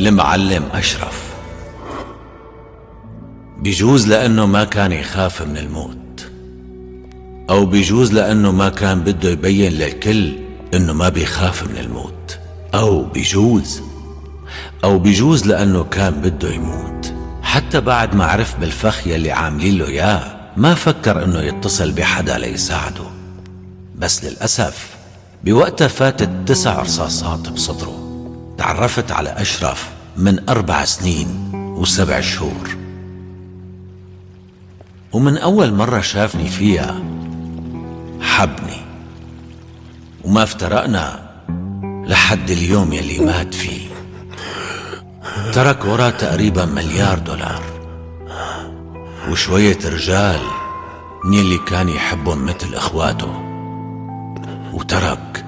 المعلم أشرف. بيجوز لأنه ما كان يخاف من الموت، أو بيجوز لأنه ما كان بده يبين للكل إنه ما بيخاف من الموت، أو بيجوز لأنه كان بده يموت. حتى بعد ما عرف بالفخ يلي عاملين له إياه ما فكر إنه يتصل بحدا ليساعده. بس للأسف بوقتها فاتت 9 رصاصات بصدره. تعرفت على أشرف من 4 سنين و7 شهور، ومن أول مرة شافني فيها حبني، وما افترقنا لحد اليوم يلي مات فيه. ترك وراه تقريبا $1,000,000 وشوية رجال من يلي كان يحبهم مثل اخواته، وترك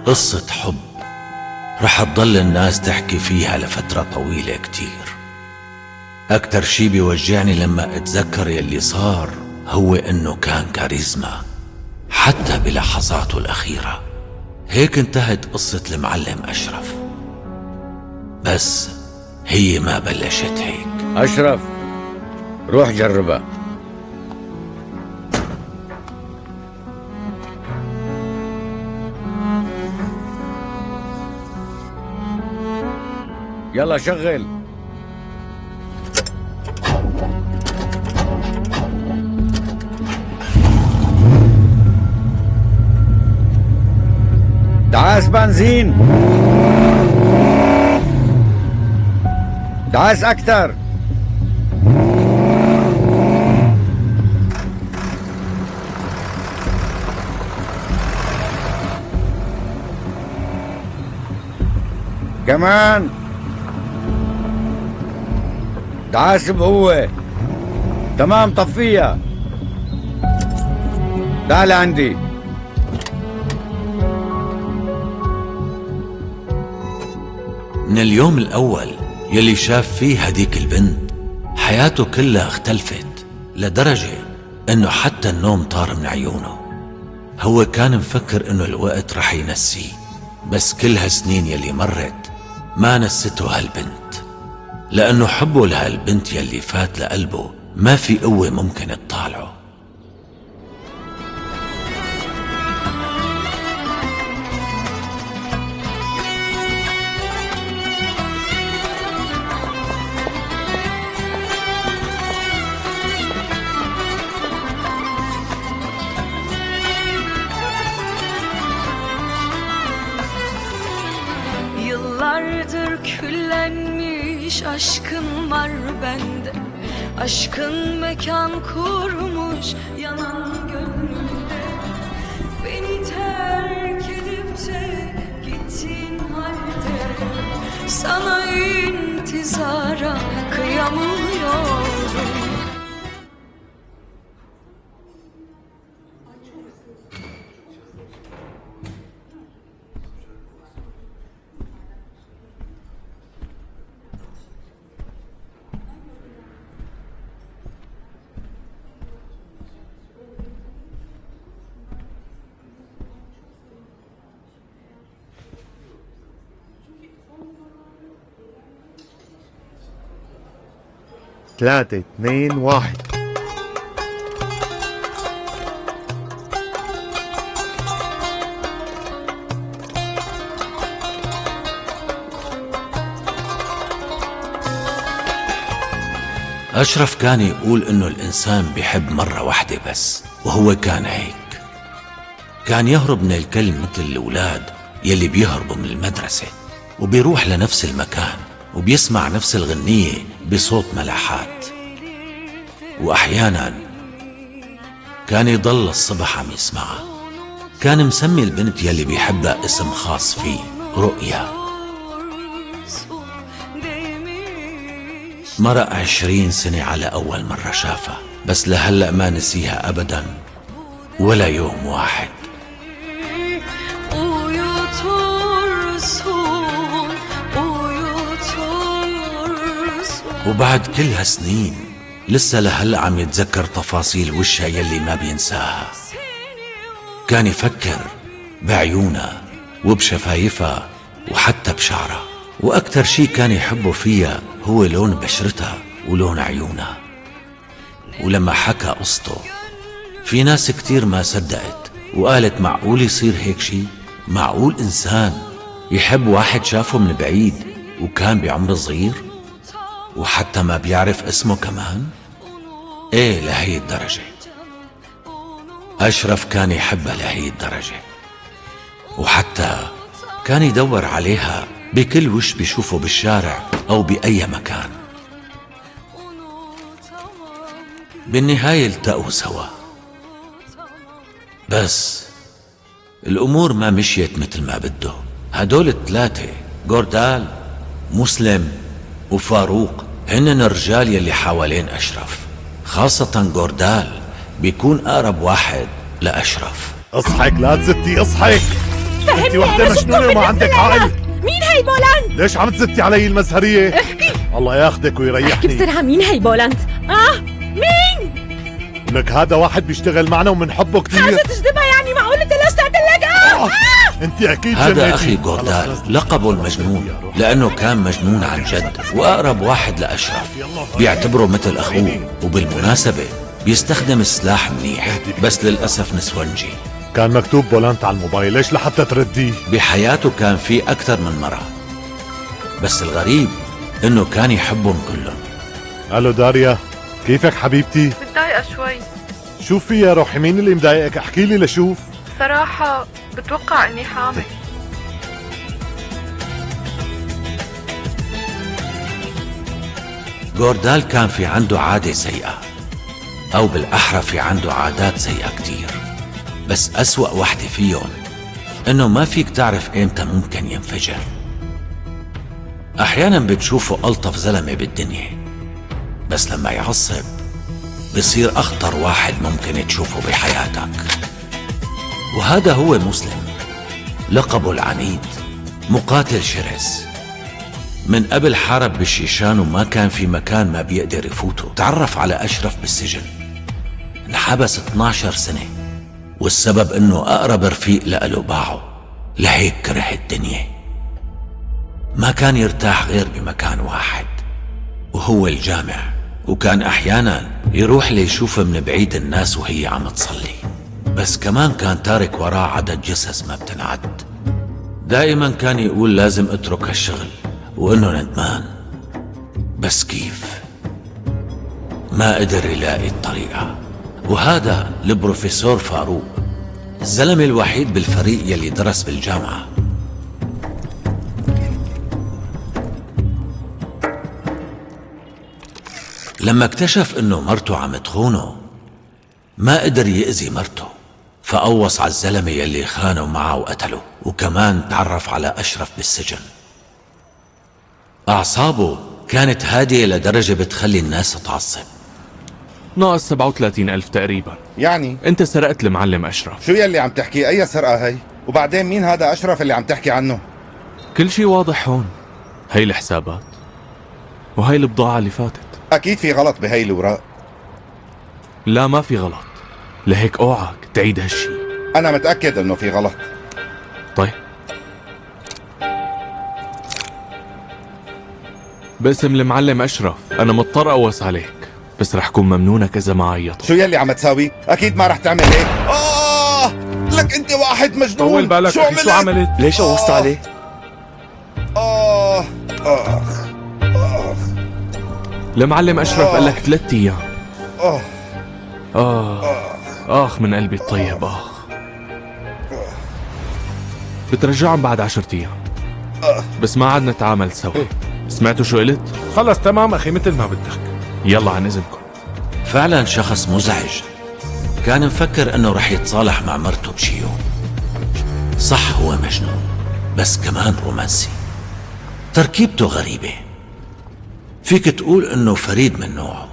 قصة حب رح تضل الناس تحكي فيها لفترة طويلة كتير. أكتر شي بيوجعني لما اتذكر يلي صار هو انه كان كاريزما حتى بلحظاته الأخيرة. هيك انتهت قصة المعلم أشرف، بس هي ما بلشت هيك. أشرف، روح جربها. يلا شغل. دعاس بنزين، دعاس أكتر. كمان دعاس بقوة. تمام، طفيها. تعال عندي. من اليوم الأول يلي شاف فيه هديك البنت حياته كلها اختلفت، لدرجة انه حتى النوم طار من عيونه. هو كان مفكر انه الوقت رح ينسيه، بس كل هالسنين يلي مرت ما نسته هالبنت، لأنه حبه لهالبنت يلي فات لقلبه ما في قوة ممكن تطالعه. Yıllardır küllenmiş aşkın var bende. Aşkın mekan kurmuş yanan gönlümde. Beni terk edip de gittin halde sana intizara kıyamıyorum. ثلاثة 2 1. أشرف كان يقول إنه الإنسان بيحب مرة واحدة بس، وهو كان هيك. كان يهرب من الكل مثل الأولاد يلي بيهربوا من المدرسة، وبيروح لنفس المكان وبيسمع نفس الغنية بصوت ملاحات. وأحيانا كان يضل الصبح عم يسمعها. كان مسمي البنت يلي بيحبها اسم خاص فيه، رؤيا. مرق 20 سنة على أول مرة شافها، بس لهلأ ما نسيها أبدا ولا يوم واحد. وبعد كل هالسنين لسه لهلأ عم يتذكر تفاصيل وشها يلي ما بينساها. كان يفكر بعيونها وبشفايفها وحتى بشعرها، وأكتر شي كان يحبه فيها هو لون بشرتها ولون عيونها. ولما حكى قصته في ناس كتير ما صدقت وقالت معقول يصير هيك شي؟ معقول إنسان يحب واحد شافه من بعيد وكان بعمر صغير وحتى ما بيعرف اسمه كمان؟ ايه لهي الدرجة. أشرف كان يحبها لهي الدرجة، وحتى كان يدور عليها بكل وش بيشوفه بالشارع أو بأي مكان. بالنهاية التقوا سوا، بس الأمور ما مشيت مثل ما بده. هدول الثلاثة جوردال مسلم وفاروق هن الرجال يلي حوالين أشرف، خاصة جوردال بيكون أقرب واحد لأشرف. اصحك لا تزتي اصحك. انت وحدة مجنونة وما عندك عقل. مين هي بولند؟ ليش عم تزتي علي المزهرية؟ احكي. الله ياخدك ويريحني. احكي بسرعة، مين هي بولند؟ مين؟ لك هذا واحد بيشتغل معنا ومنحبه كثير. حاجة تجذبها يعني، معقول انت ليش تقتلك؟ انت اكيد هذا جنيتي. أخي جوردال لقبه المجنون لأنه كان مجنون عن جد وأقرب واحد لأشرف، بيعتبره مثل أخوه، وبالمناسبة بيستخدم السلاح منيح بس للأسف نسونجي. كان مكتوب بولانت على الموبايل، ليش لحتى ترديه؟ بحياته كان في أكثر من مرة، بس الغريب إنه كان يحبهم كلهم. الو داريا، كيفك حبيبتي؟ متضايقة شوي شو في يا روحي؟ مين اللي مضايقك؟ احكي لي لشوف. صراحة. بتوقع اني حامل. جوردال كان في عنده عادة سيئة، أو بالأحرى في عنده عادات سيئة كتير، بس أسوأ وحدة فيهم إنه ما فيك تعرف إمتى ممكن ينفجر. أحيانا بتشوفه ألطف زلمة بالدنيا، بس لما يعصب بصير أخطر واحد ممكن تشوفه بحياتك. وهذا هو مسلم، لقبه العنيد، مقاتل شرس. من قبل حارب بالشيشان وما كان في مكان ما بيقدر يفوته. تعرف على أشرف بالسجن، انحبس 12 سنة، والسبب انه اقرب رفيق لأله باعه، لهيك كره الدنيا. ما كان يرتاح غير بمكان واحد وهو الجامع، وكان احيانا يروح ليشوف من بعيد الناس وهي عم تصلي، بس كمان كان تارك وراه عدد جثث ما بتنعد. دائما كان يقول لازم اترك هالشغل وانه ندمان، بس كيف؟ ما قدر يلاقي الطريقة. وهذا البروفيسور فاروق، الزلمة الوحيد بالفريق يلي درس بالجامعة. لما اكتشف انه مرته عم تخونه ما قدر يأذي مرته، فقوص على الزلمة يلي خانه معه وقتله، وكمان تعرف على أشرف بالسجن. أعصابه كانت هادية لدرجة بتخلي الناس تعصب. ناقص 37,000 تقريبا. يعني انت سرقت المعلم أشرف. شو يلي عم تحكي؟ أي سرقة هي؟ وبعدين مين هذا أشرف اللي عم تحكي عنه؟ كل شي واضح هون. هي الحسابات وهي البضاعة اللي فاتت. أكيد في غلط بهي الأوراق. لا ما في غلط، لهيك اوعك تعيد هالشي. أنا متأكد إنه في غلط. طيب باسم المعلم أشرف أنا مضطر أوص عليك، بس رح كون ممنونك إذا ما عيطت. شو يلي عم تساوي؟ أكيد ما رح تعمل هيك. لك أنت واحد مجنون. طول بالك شو أخي، شو عملت؟ ليش قوصت عليه؟ المعلم أشرف قال لك 3 أيام. آه آخ من قلبي الطيب آخ. بترجعهم بعد 10 أيام، بس ما عاد نتعامل سوا. سمعتوا شو قلت؟ خلص تمام أخي مثل ما بدك. يلا عن إذنكم. فعلا شخص مزعج، كان مفكر انه رح يتصالح مع مرته بشي يوم. صح هو مجنون، بس كمان رومانسي، تركيبته غريبة، فيك تقول انه فريد من نوعه.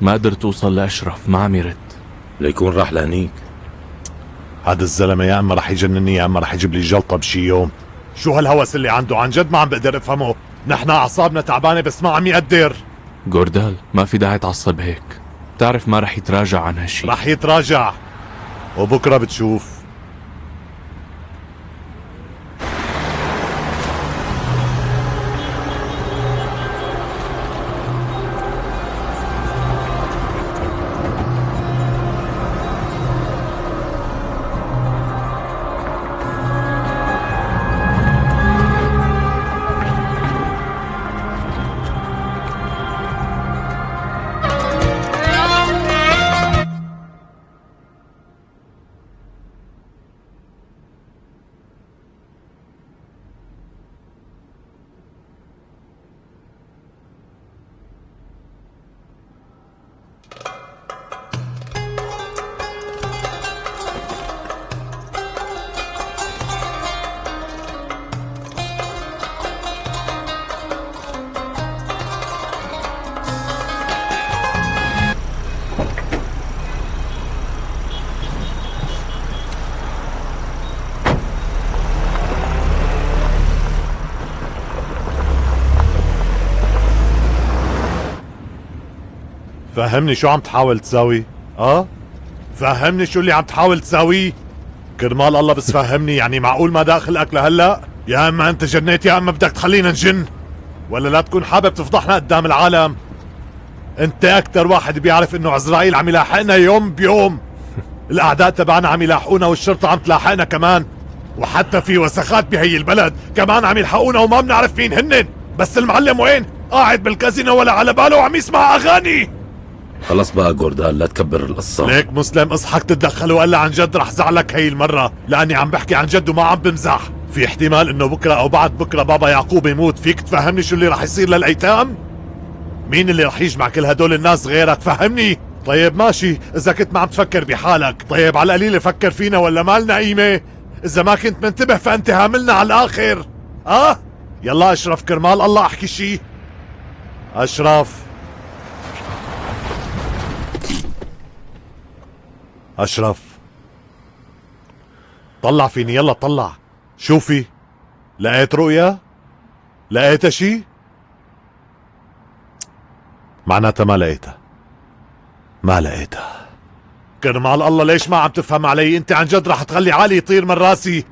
ما قدرت توصل لأشرف، ما عم يرد. ليكون راح لهنيك. هذا الزلمه يا اما رح يجنني يا اما رح يجيب لي جلطه بشي يوم. شو هالهوس اللي عنده؟ عن جد ما عم بقدر افهمه. نحن اعصابنا تعبانه بس ما عم يقدر. جوردال ما في داعي تعصب هيك، بتعرف ما رح يتراجع عن هالشي. رح يتراجع وبكره بتشوف. فهمني شو عم تحاول تساوي؟ فهمني شو اللي عم تحاول تساويه؟ كرمال الله بس فهمني، يعني معقول ما داخلك لهلا؟ يا اما انت جنيت يا اما بدك تخلينا نجن، ولا لا تكون حابب تفضحنا قدام العالم. انت اكتر واحد بيعرف انه عزرائيل عم يلاحقنا يوم بيوم. الاعداء تبعنا عم يلاحقونا والشرطة عم تلاحقنا كمان، وحتى في وسخات بهي البلد كمان عم يلحقونا وما بنعرف مين هنن. بس المعلم وين؟ قاعد بالكازينو ولا على باله وعم يسمع اغاني. خلص بقى جوردان، لا تكبر القصة. ليك مسلم اصحك تتدخل وقال عن جد رح زعلك هي المرة، لاني عم بحكي عن جد وما عم بمزح. في احتمال انه بكرة او بعد بكرة بابا يعقوب يموت. فيك تفهمني شو اللي رح يصير للايتام؟ مين اللي رح يجمع كل هدول الناس غيرك؟ فهمني. طيب ماشي، اذا كنت ما عم تفكر بحالك، طيب على القليل فكر فينا ولا مالنا قيمة؟ اذا ما كنت منتبه فانت هاملنا على الاخر. يلا اشرف كرمال الله احكي شي. اشرف طلع فيني، يلا طلع. شوفي، لقيت رؤيا؟ لقيت شي؟ معناتها ما لقيتها. كرمال الله ليش ما عم تفهم علي؟ انت عن جد رح تخلي عالي يطير من راسي؟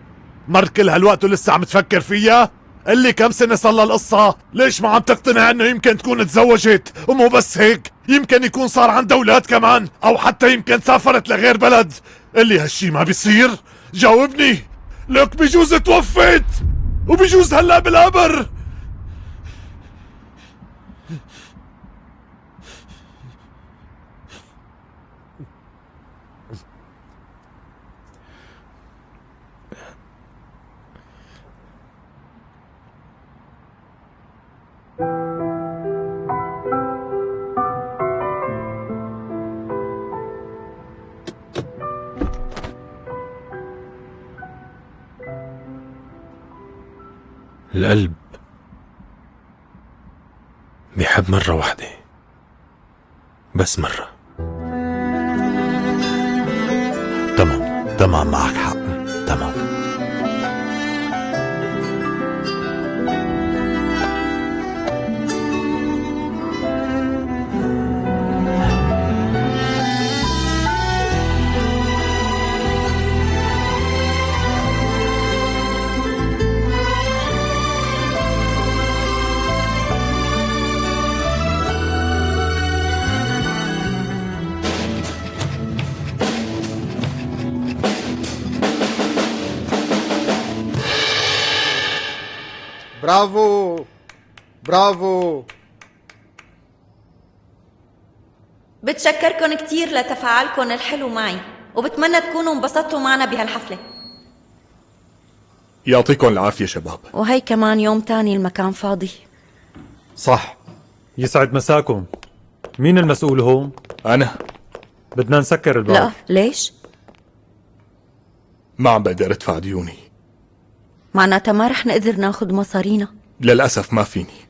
مر كل هالوقت ولسه عم تفكر فيها؟ قلي كم سنة صار لها القصة؟ ليش ما عم تقتنع انه يمكن تكون تزوجت؟ ومو بس هيك، يمكن يكون صار عندها اولاد كمان، او حتى يمكن سافرت لغير بلد. قلي هالشي ما بيصير؟ جاوبني. لك بجوز توفت وبجوز هلا بالقبر. القلب بيحب مرة واحدة، بس مرة. تمام معك حق، تمام. برافو. بتشكركن كتير لتفاعلكن الحلو معي، وبتمنى تكونوا انبسطتوا معنا بهالحفلة. يعطيكم العافية شباب. وهي كمان يوم تاني المكان فاضي. صح. يسعد مساكم. مين المسؤول هون؟ أنا. بدنا نسكر الباب. لا، ليش؟ ما عم بقدر ادفع ديوني. معناتها ما رح نقدر ناخد مصارينا. للأسف ما فيني.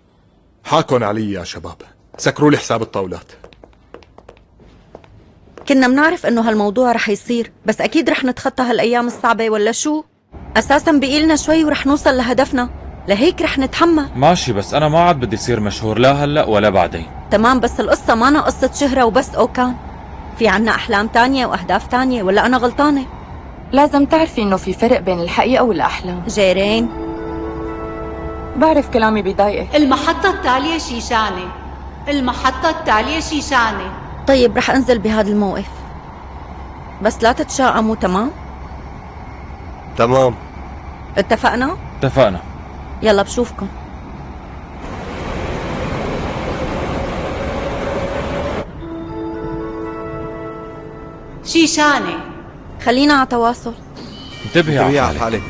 حاكن علي يا شباب، سكروا لي حساب الطاولات. كنا منعرف انه هالموضوع رح يصير، بس اكيد رح نتخطى هالايام الصعبة ولا شو؟ اساسا بقيلنا شوي ورح نوصل لهدفنا، لهيك رح نتحمى. ماشي، بس انا ما عاد بدي صير مشهور لا هلا ولا بعدين. تمام، بس القصة مانا قصة شهرة وبس. كان في عنا احلام تانية واهداف تانية، ولا انا غلطانة؟ لازم تعرفي انه في فرق بين الحقيقة والاحلام. جيرين، بعرف كلامي بضايقك. المحطة التالية شيشانة. المحطة التالية شيشانة. طيب رح انزل بهذا الموقف، بس لا تتشائموا. تمام. اتفقنا؟ اتفقنا. يلا بشوفكن. شيشانة. خلينا على تواصل. انتبهي على حالك.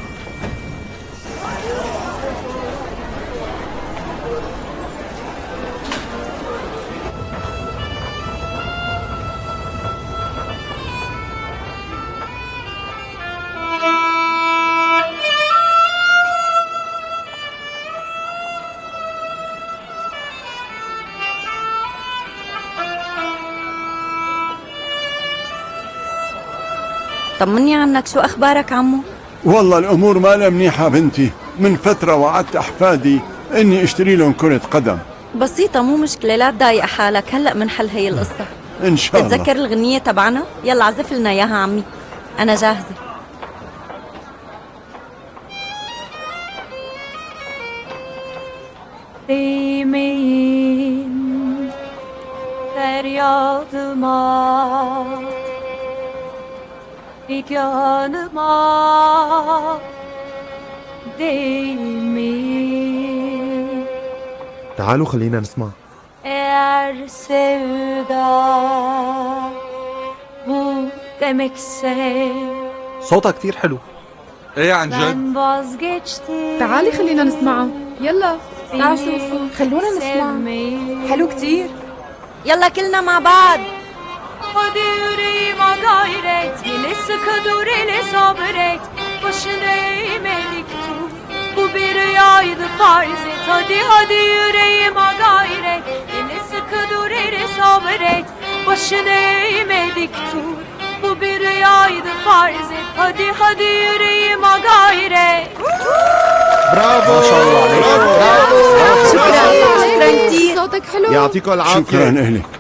طمني عنك، شو أخبارك عمو؟ والله الأمور ما لها منيحة بنتي. من فترة وعدت أحفادي إني أشتري لهم كرة قدم، بسيطة مو مشكلة، لا تضايق حالك، هلأ منحل هي القصة. ان شاء الله. تتذكر الغنية تبعنا؟ يلا عزف لنا اياها عمي، أنا جاهزة. Değmeyin feryadıma, figanıma değmeyin. تعالوا خلينا نسمع. Eğer sevda bu demekse صوتها كتير حلو. ايه عن جد؟ ben vazgeçtim. تعالي خلينا نسمعها. يلا تعالوا شوفوا، خلونا نسمع. حلو كتير. يلا كلنا مع بعض. Hadi yüreğime gayret, yine sıkı dur, yine sabret. Başını eğmedik tut, bu bir rüyaydı farz et. Hadi yüreğime gayret, yine sıkı dur, yine sabret. Başını eğmedik tut, bu bir rüyaydı farz et. Hadi yüreğime gayret. برافو ما شاء الله عليك. شكرا كثير. صوتك حلو. يعطيكم العافية. شكرا إلك.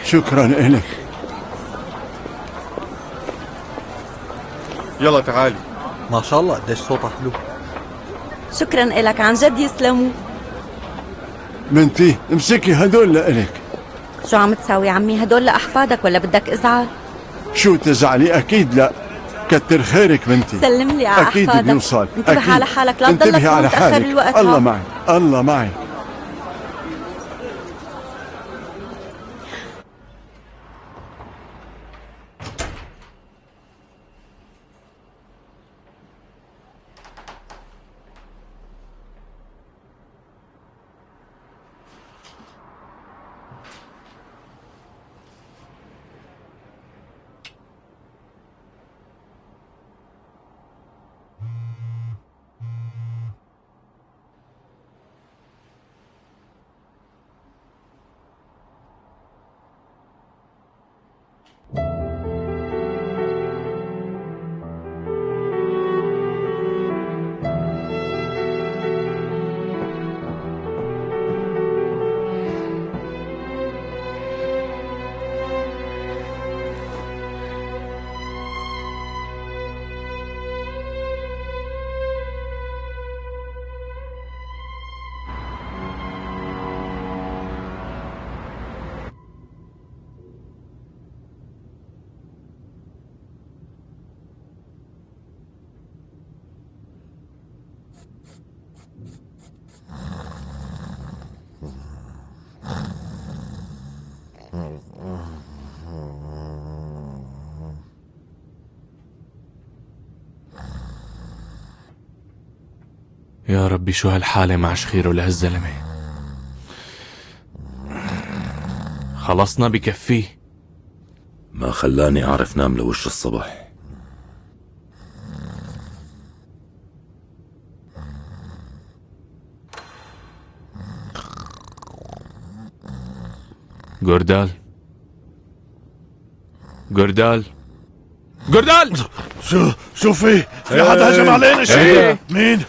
شكرا إلك. يلا تعالي. ما شاء الله قديش صوتها حلو. شكرا إلك، عن جد يسلموا. بنتي امسكي هدول لإلك. شو عم تساوي عمي؟ هدول لأحفادك ولا بدك ازعل؟ شو تزعلي؟ أكيد لا، كتر خيرك بنتي. سلم لي على أكيد أحفادك. بيوصل. انتبه على حالك، لا تضلك انتبهي على متأخر حالك. الوقت. الله معك، الله معك. يا ربي شو هالحالة مع شخيره لهالزلمة. خلصنا بكفيه. ما خلاني أعرف نام لوش الصبح. جوردال جوردال جوردال، شو في حدا هجم علينا؟ شو مين؟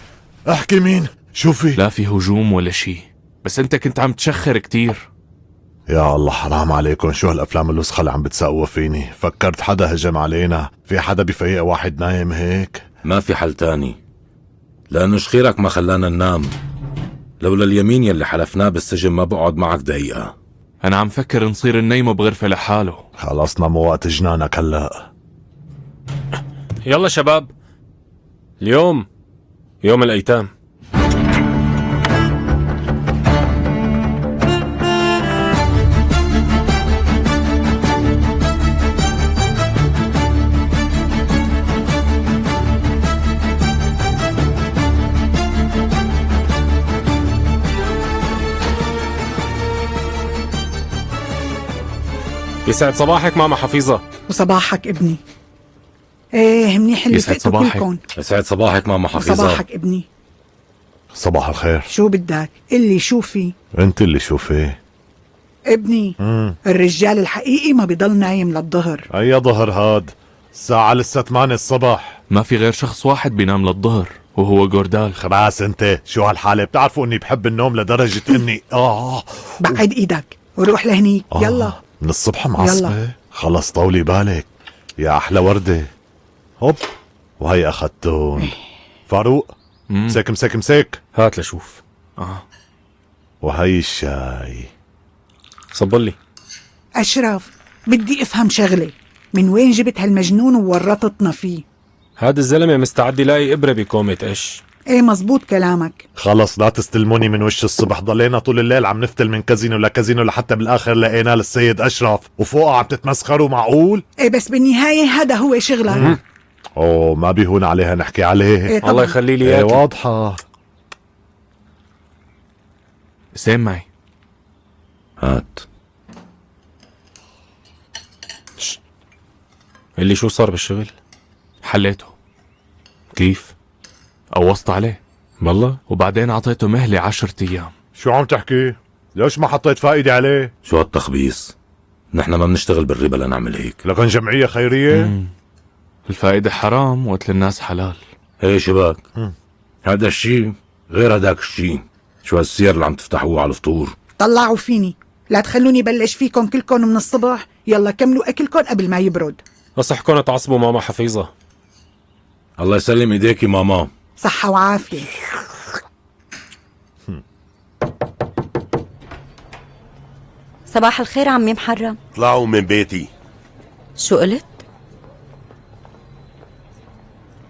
احكي مين؟ شو في؟ لا في هجوم ولا شي، بس انت كنت عم تشخر كتير. يا الله حرام عليكم، شو هالافلام الوسخة اللي عم بتسووا فيني؟ فكرت حدا هجم علينا، في حدا بفيق واحد نايم هيك؟ ما في حل تاني، لأنه شخيرك ما خلانا ننام. لولا اليمين يلي حلفناه بالسجن ما بقعد معك دقيقة. أنا عم فكر نصير ننيمه بغرفة لحاله. خلصنا مو وقت جنانك هلأ. يلا شباب، اليوم يوم الأيتام. يسعد صباحك ماما حفيظة. وصباحك ابني. ايه منيح اللي يسعد فقتوا صباحك. كلكم. يسعد صباحك ماما حفيظة. صباحك ابني. صباح الخير. شو بدك؟ اللي شو في؟ انت اللي شو في؟ ابني الرجال الحقيقي ما بيضل نايم للظهر. اي ظهر هاد؟ الساعة لسه 8 الصبح. ما في غير شخص واحد بينام للظهر. وهو جوردال. خلاص انت شو هالحالة؟ بتعرفوا اني بحب النوم لدرجة اني بعد ايدك وروح لهنيك. يلا من الصبح معصبة. خلص طولي بالك يا احلى وردة. هوب وهي اخذتون. فاروق مسك مسك مسك. هات لشوف. وهي الشاي. صبلي. اشرف، بدي افهم شغله، من وين جبت هالمجنون وورطتنا فيه؟ هذا الزلمه مستعد يلاقي ابره بكومة قش. ايه مزبوط كلامك. خلص لا تستلموني من وش الصبح. ضلينا طول الليل عم نفتل من كازينو لكازينو لحتى بالاخر لقينا للسيد اشرف وفوقه عم تتمسخروا. معقول؟ ايه بس بالنهايه هذا هو شغلك. اوه ما بيهون عليها نحكي عليه. إيه الله يخلي لي اياك. واضحه. سام معي. هات. اللي شو صار بالشغل؟ حليته. كيف؟ قوصت عليه والله. وبعدين عطيته مهلة 10 أيام. شو عم تحكي؟ ليش ما حطيت فائدة عليه؟ شو هالتخبيص؟ نحن ما بنشتغل بالربا لنعمل هيك. لكن جمعية خيرية؟ الفائدة حرام وقت للناس حلال. هي شباك. هذا الشيء غير هداك الشيء. شو هالسير اللي عم تفتحوه على الفطور؟ طلعوا فيني، لا تخلوني بلش فيكم كلكم من الصبح. يلا كملوا اكلكم قبل ما يبرد. اصحكم تعصبوا ماما حفيظة. الله يسلم ايديكي ماما. صحة وعافية. صباح الخير عمي محرم. طلعوا من بيتي. شو قلت؟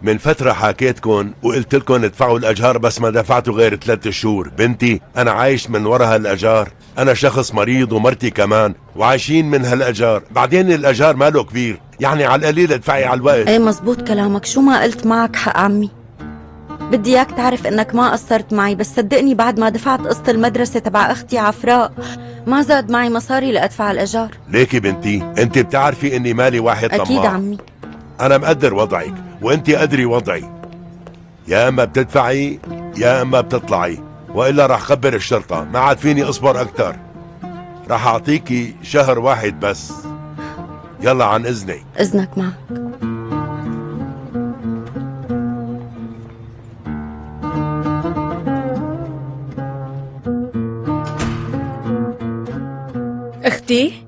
من فترة حكيتكن وقلت لكم ادفعوا الأجار بس ما دفعتوا غير 3 شهور. بنتي أنا عايش من ورا هالأجار. أنا شخص مريض ومرتي كمان وعايشين من هالأجار. بعدين الأجار ماله كبير، يعني على القليل ادفعي على الوقت. ايه مزبوط كلامك. شو ما قلت معك حق عمي. بدي اياك تعرف انك ما قصرت معي، بس صدقني بعد ما دفعت قسط المدرسة تبع اختي عفراء ما زاد معي مصاري لأدفع الأجار. ليكي بنتي انت بتعرفي اني مالي واحد طماع. أكيد عمي. أنا مقدر وضعك وانت قدري وضعي. يا اما بتدفعي يا اما بتطلعي، والا راح خبر الشرطة. ما عاد فيني اصبر اكتر. راح اعطيكي شهر واحد بس. يلا عن اذنك. اذنك معك. اختي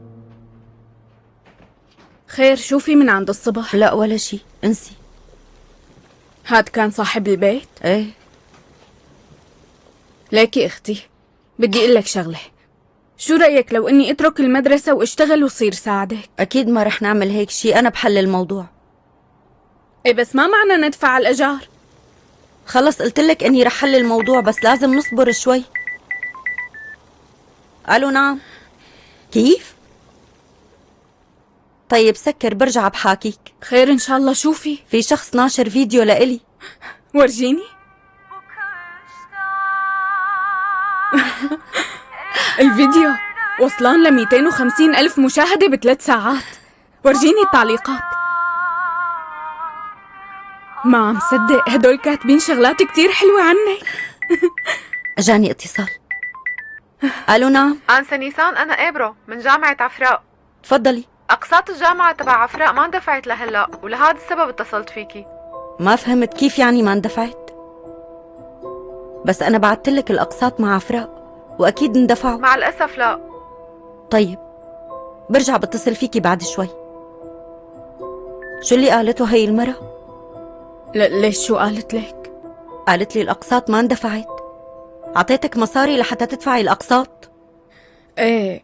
خير، شو في من عند الصبح؟ لا ولا شي، انسي. هاد كان صاحب البيت؟ ايه. ليكي اختي، بدي اقول لك شغله. شو رايك لو اني اترك المدرسه واشتغل وصير ساعدك؟ اكيد ما رح نعمل هيك شي، انا بحل الموضوع. ايه بس ما معنى ندفع الاجار. خلص قلتلك اني رح حل الموضوع، بس لازم نصبر شوي. الو نعم. كيف؟ طيب سكر برجع بحاكيك. خير ان شاء الله. شو في شخص ناشر فيديو لإلي. ورجيني. الفيديو وصلان ل 250,000 مشاهدة ب3 ساعات. ورجيني التعليقات. ما عم صدق، هدول كاتبين شغلات كتير حلوة عنك. اجاني اتصال. الو نعم. أنسة نيسان، أنا إبرو من جامعة عفراء. تفضلي. أقساط الجامعة تبع عفراء ما اندفعت لهلا، ولهذا السبب اتصلت فيكي. ما فهمت كيف يعني ما اندفعت؟ بس أنا بعتلك الأقساط مع عفراء وأكيد اندفعوا. مع الأسف لا. طيب برجع بتصل فيكي بعد شوي. شو اللي قالته هي المرة؟ ليش شو قالت لك؟ قالت لي الأقساط ما اندفعت. عطيتك مصاري لحتى تدفعي الأقساط؟ ايه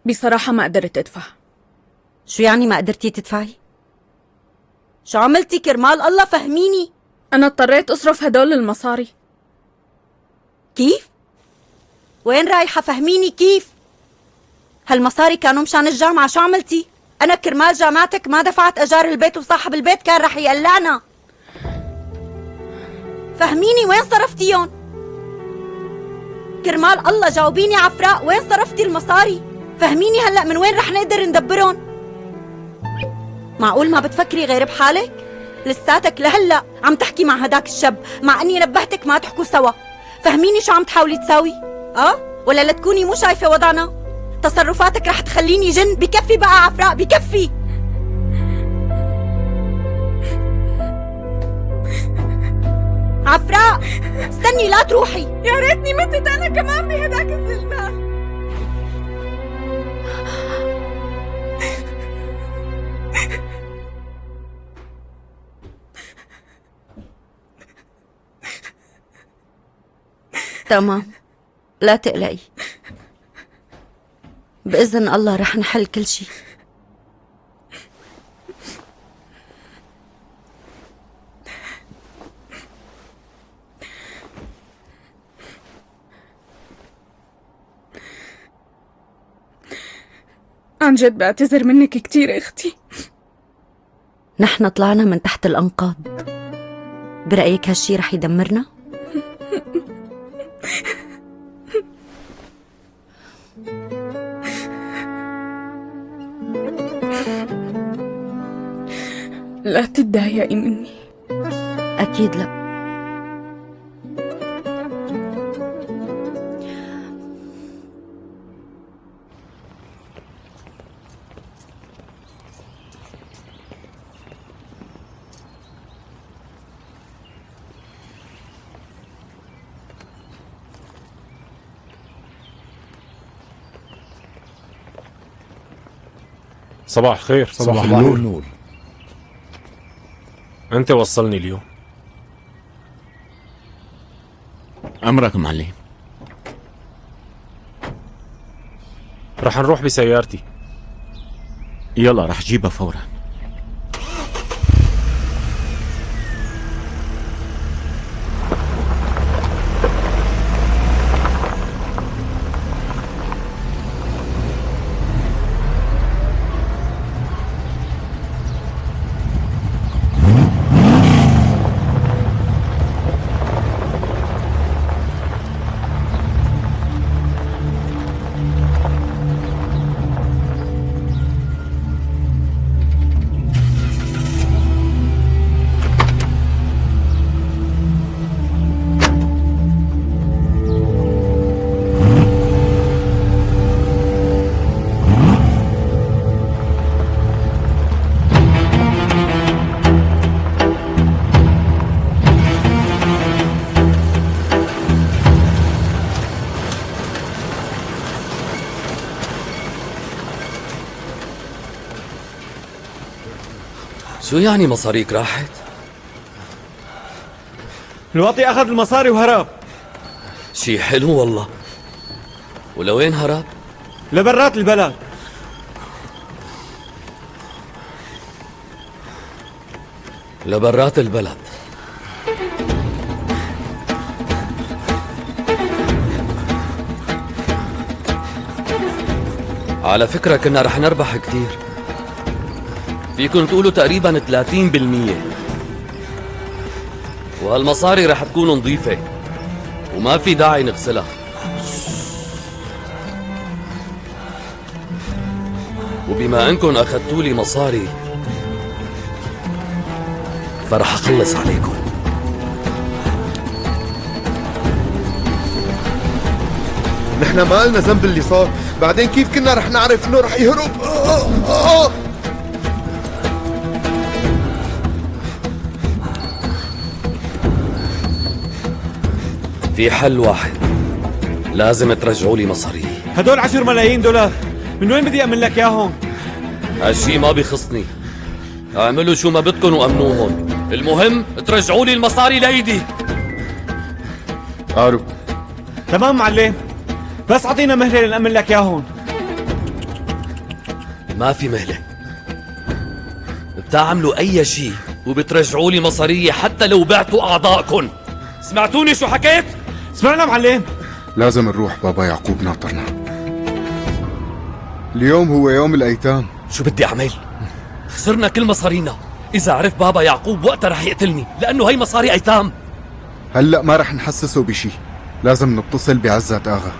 بصراحة ما قدرت ادفع. شو يعني ما قدرتي تدفعي؟ شو عملتي كرمال الله فهميني. أنا اضطريت أصرف هدول المصاري. كيف؟ وين رايحة فهميني كيف؟ هالمصاري كانوا مشان الجامعة، شو عملتي؟ أنا كرمال جامعتك ما دفعت أجار البيت وصاحب البيت كان رح يقلعنا. فهميني وين صرفتيهم؟ كرمال الله جاوبيني عفراء، وين صرفتي المصاري؟ فهميني هلأ من وين رح نقدر ندبرهم؟ معقول ما بتفكري غير بحالك؟ لساتك لهلأ عم تحكي مع هداك الشاب مع اني نبهتك ما تحكوا سوا. فهميني شو عم تحاولي تساوي؟ ولا لا تكوني مو شايفة وضعنا؟ تصرفاتك رح تخليني جن. بكفي بقى عفراء، بكفي. عفراء استني لا تروحي. يا ريتني متت انا كمان بهداك الزلزال. تمام، لا تقلقي، بإذن الله رح نحل كل شي. عن جد بعتذر منك كتير اختي. نحن طلعنا من تحت الأنقاض، برأيك هالشي رح يدمرنا؟ لا تتضايقي مني. أكيد لا. صباح الخير. صباح النور. انت وصلني اليوم. امرك معلم. رح نروح بسيارتي. يلا رح جيبها فورا. شو يعني مصاريك راحت؟ الواطي أخذ المصاري وهرب. شي حلو والله. ولوين هرب؟ لبرات البلد. لبرات البلد. على فكرة كنا رح نربح كتير، فيكن تقولوا تقريبا 30%، وهالمصاري رح تكون نظيفة وما في داعي نغسلها. وبما انكم اخذتوا لي مصاري فرح اخلص عليكم. نحن ما لنا ذنب اللي صار، بعدين كيف كنا رح نعرف انه رح يهرب؟ في حل واحد، لازم ترجعوا لي مصاري. هدول 10 ملايين دولار، من وين بدي أمن لك ياهم؟ هالشي ما بيخصني، اعملوا شو ما بدكن وامنوهم، المهم ترجعوا لي المصاري لايدي. قارو تمام معلم، بس اعطينا مهلة لنأمن لك ياهم. ما في مهلة، بتعملوا اي شي وبترجعوا لي مصارية حتى لو بعتوا اعضائكم. سمعتوني شو حكيت؟ سمعنا معلم. لازم نروح، بابا يعقوب ناطرنا. اليوم هو يوم الأيتام. شو بدي أعمل؟ خسرنا كل مصارينا، إذا عرف بابا يعقوب وقتها رح يقتلني لأنه هي مصاري أيتام. هلأ ما رح نحسسه بشي، لازم نتصل بعزة آغا.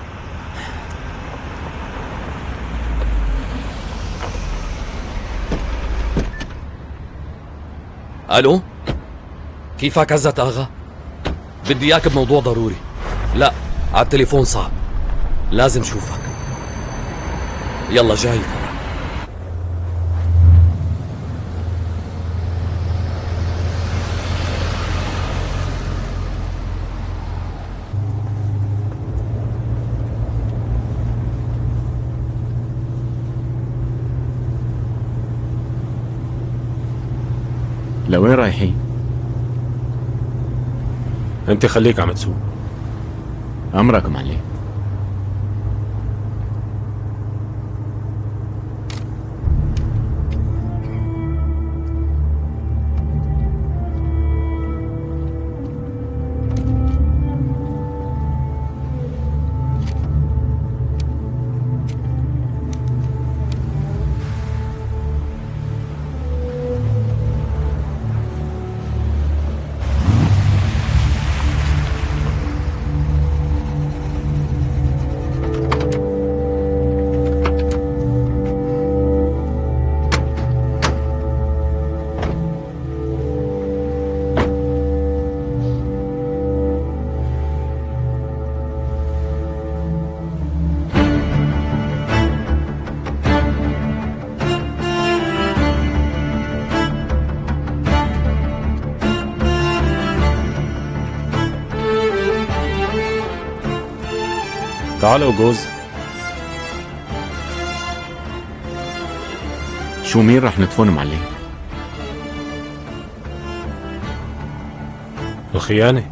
ألو؟ كيفك عزة آغا؟ بدي إياك بموضوع ضروري. لا، على التليفون صعب، لازم شوفك. يلا جاي فرح. لوين رايحين؟ انت خليك عم تسوق. امرك معلم. تعالوا جوز. شو مين رح ندفن معلم؟ الخيانة.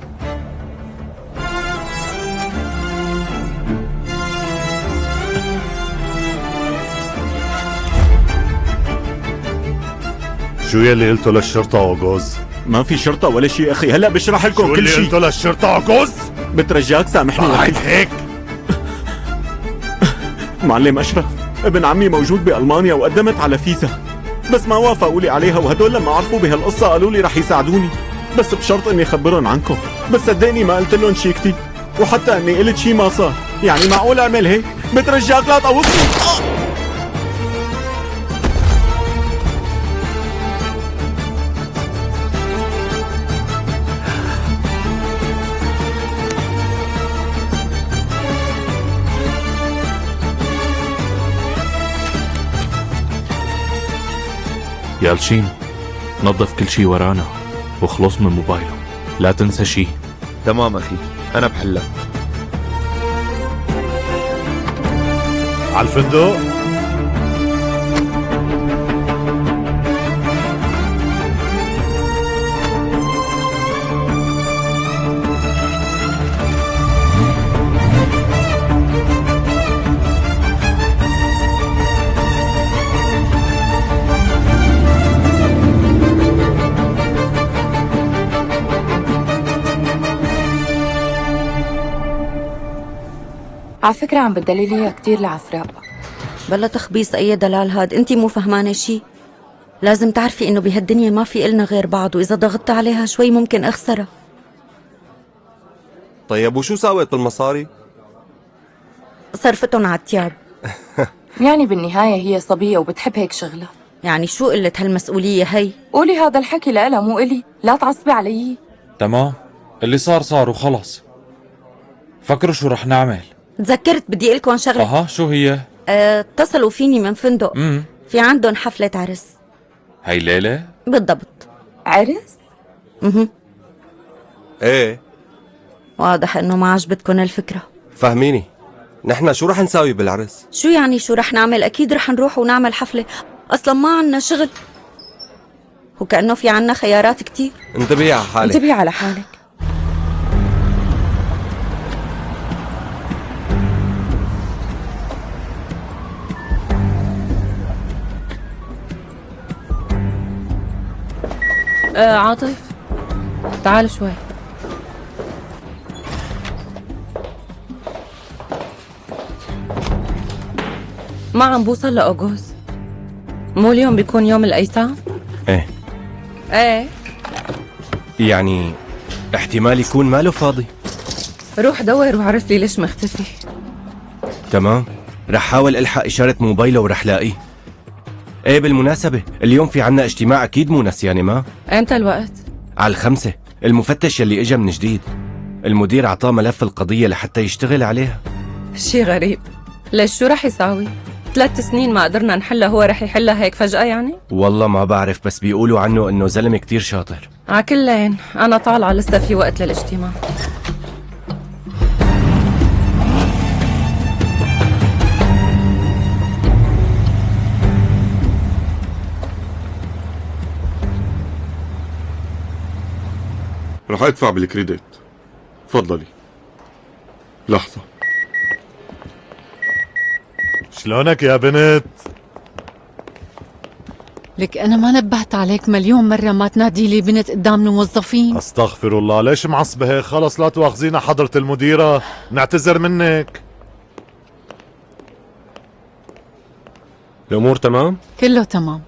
شو يلي قلته للشرطة اوغوز؟ ما في شرطة ولا شيء اخي، هلا بشرح لكم كل شيء. شو اللي قلته للشرطة اوغوز؟ بترجاك سامحني. بعد هيك معلم اشرف، ابن عمي موجود بألمانيا وقدمت على فيزا، بس ما وافقوا لي عليها، وهدول لما عرفوا بهالقصة قالوا لي رح يساعدوني، بس بشرط اني اخبرهم عنكم. بس صدقني ما قلت لهم شي كتير، وحتى اني قلت شي ما صار. يعني معقول اعمل هيك؟ بترجاك لا تقوصني. يالشين، نظف كل شي ورانا وخلص من موبايله، لا تنسى شي. تمام أخي، أنا بحلها. على الفندق. على فكرة عم بتدلليها كتير لعفراء. بلا تخبيص أي دلال هاد، انتي مو فهمانة شي. لازم تعرفي انه بهالدنيا ما في إلنا غير بعض، وإذا ضغطت عليها شوي ممكن أخسرها. طيب وشو ساوت بالمصاري؟ صرفتهم على التياب. يعني بالنهاية هي صبية وبتحب هيك شغلة. يعني شو قلة هالمسؤولية هي؟ قولي هذا الحكي لإلها مو إلي، لا تعصبي علي. تمام، اللي صار صار وخلص. فكروا شو رح نعمل. تذكرت بدي أقلكن شغلة. اها، شو هي؟ اتصلوا فيني من فندق. في عندهم حفلة عرس. هي ليلة؟ بالضبط. عرس؟ ايه. واضح انه ما عجبتكن الفكرة. فهميني، نحن شو رح نساوي بالعرس؟ شو يعني شو رح نعمل؟ اكيد رح نروح ونعمل حفلة، اصلا ما عنا شغل، وكأنه في عنا خيارات كتير. انتبهي على حالك. انتبهي على حالك. عاطف، تعال شوي. ما عم بوصل لأوغوز. مو اليوم بيكون يوم الأيتام؟ ايه. ايه. يعني احتمال يكون ماله فاضي. روح دور وعرف لي ليش مختفي. تمام، رح حاول الحق اشارة موبايله ورح لاقيه. ايه بالمناسبة اليوم في عنا اجتماع اكيد مو نسيانة ما؟ امتى الوقت؟ على 5، المفتش يلي اجا من جديد. المدير اعطاه ملف القضية لحتى يشتغل عليها. شي غريب، ليش شو رح يساوي؟ 3 سنين ما قدرنا نحلها، هو رح يحلها هيك فجأة يعني؟ والله ما بعرف، بس بيقولوا عنه انه زلمة كتير شاطر. عكلين انا طالعة لسه في وقت للاجتماع. رح ادفع بالكريدت. تفضلي. لحظة. شلونك يا بنت؟ لك أنا ما نبهت عليك مليون مرة ما تنادي لي بنت قدام الموظفين. استغفر الله، ليش معصبة هيك؟ خلص لا تواخذينا حضرة المديرة، نعتذر منك. الأمور تمام؟ كله تمام.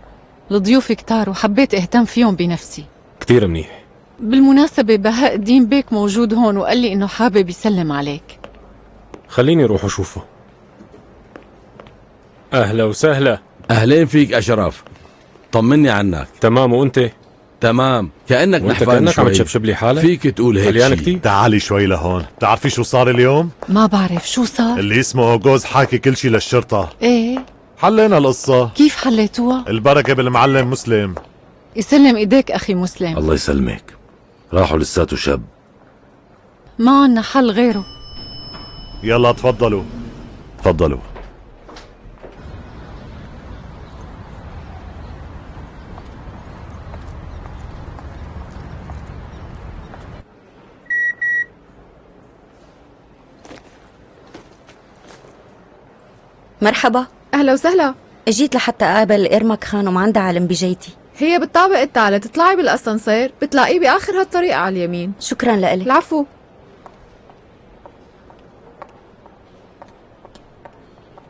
الضيوف كتار وحبيت اهتم فيهم بنفسي. كتير منيح. بالمناسبة بهاء الدين بيك موجود هون وقال لي إنه حابب يسلم عليك. خليني روح أشوفه. أهلا وسهلا. أهلين فيك أشرف، طمني عنك. تمام، وأنت؟ تمام، كأنك وأنت نحفان كأنك شوي. عم تشبشب لي حالك. فيك تقول هيك مليان شي. كتير. تعالي شوي لهون، بتعرفي شو صار اليوم؟ ما بعرف شو صار. اللي اسمه أوغوز حاكي كل شي للشرطة. ايه حلينا القصة. كيف حليتوها؟ البركة بالمعلم مسلم. يسلم ايديك أخي مسلم. الله يسلمك. راحوا لساته شاب. ما عنا حل غيره. يلا تفضلوا تفضلوا. مرحبا. أهلا وسهلا. اجيت لحتى اقابل إرمك خان وما عندها علم بجيتي. هي بالطابق الثالث، تطلعي بالأسانسير بتلاقيه بآخر هالطريق على اليمين. شكرا لك. العفو.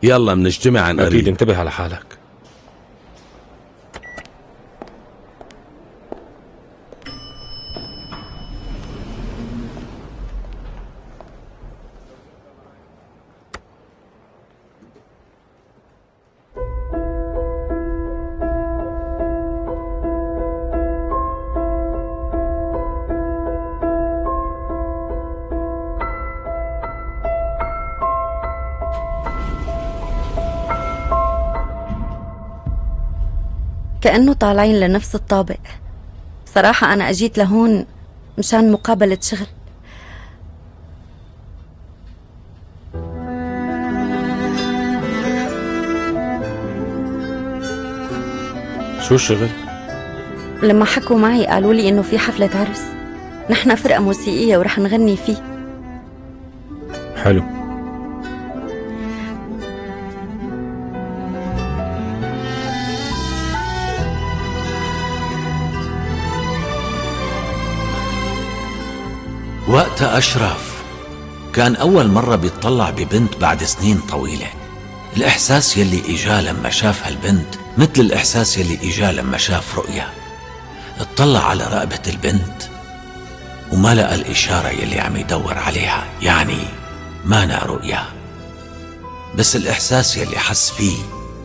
يلا منجتمع عن قريب. أكيد، انتبه على حالك. كأنه طالعين لنفس الطابق. صراحة أنا أجيت لهون مشان مقابلة شغل. شو الشغل؟ لما حكوا معي قالوا لي إنه في حفلة عرس، نحن فرقة موسيقية ورح نغني فيه. حلو. وقتها أشرف كان أول مرة بيطلع ببنت بعد سنين طويلة. الإحساس يلي إجاه لما شاف هالبنت مثل الإحساس يلي إجاه لما شاف رؤيا. اطلع على رقبة البنت وما لقى الإشارة يلي عم يدور عليها، يعني مانا رؤيا. بس الإحساس يلي حس فيه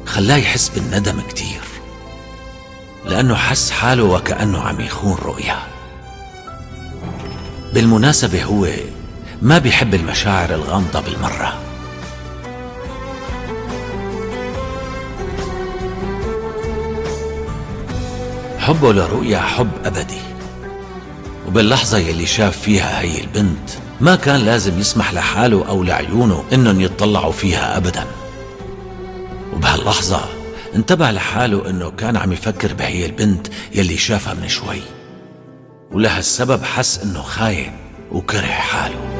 خلاه يحس بالندم كتير، لأنه حس حاله وكأنه عم يخون رؤيا. بالمناسبة هو ما بيحب المشاعر الغامضة بالمرة. حبه لرؤيا حب أبدي، وباللحظة يلي شاف فيها هي البنت ما كان لازم يسمح لحاله أو لعيونه إنهم يتطلعوا فيها أبدا. وبهاللحظة انتبه لحاله إنه كان عم يفكر بهي البنت يلي شافها من شوي، ولهالسبب حس إنه خاين وكره حاله.